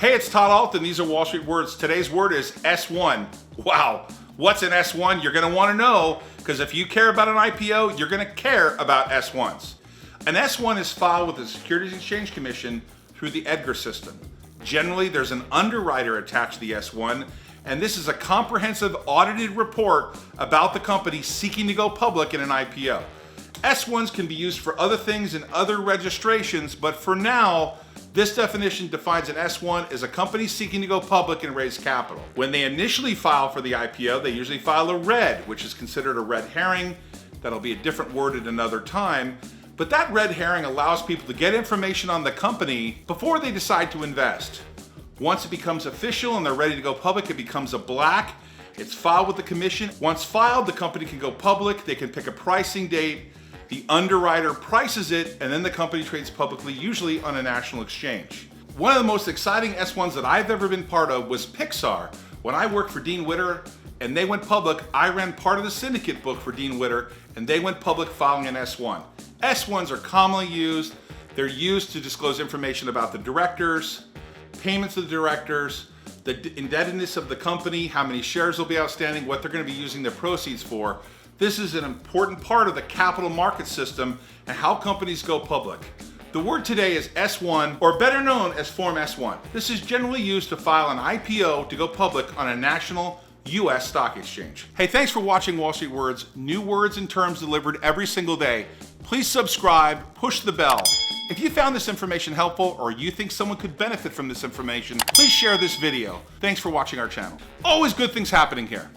Hey, it's Todd Ault, and these are Wall Street words. Today's word is S-1. Wow, what's an S-1? You're going to want to know, because if you care about an IPO, you're going to care about S-1s. An S-1 is filed with the Securities and Exchange Commission through the Edgar system. Generally, there's an underwriter attached to the S-1, and this is a comprehensive audited report about the company seeking to go public in an IPO. S-1s can be used for other things in other registrations, but for now, this definition defines an S-1 as a company seeking to go public and raise capital. When they initially file for the IPO, they usually file a red, which is considered a red herring. That'll be a different word at another time. But that red herring allows people to get information on the company before they decide to invest. Once it becomes official and they're ready to go public, it becomes a black. It's filed with the commission. Once filed, the company can go public. They can pick a pricing date. The underwriter prices it, and then the company trades publicly, usually on a national exchange. One of the most exciting S-1s that I've ever been part of was Pixar. When I worked for Dean Witter and they went public, I ran part of the syndicate book for Dean Witter, and they went public filing an S-1. S-1s are commonly used. They're used to disclose information about the directors, payments to the directors, the indebtedness of the company, how many shares will be outstanding, what they're going to be using their proceeds for. This is an important part of the capital market system and how companies go public. The word today is S-1, or better known as Form S-1. This is generally used to file an IPO to go public on a national U.S. stock exchange. Hey, thanks for watching Wall Street Words. New words and terms delivered every single day. Please subscribe, push the bell. If you found this information helpful or you think someone could benefit from this information, please share this video. Thanks for watching our channel. Always good things happening here.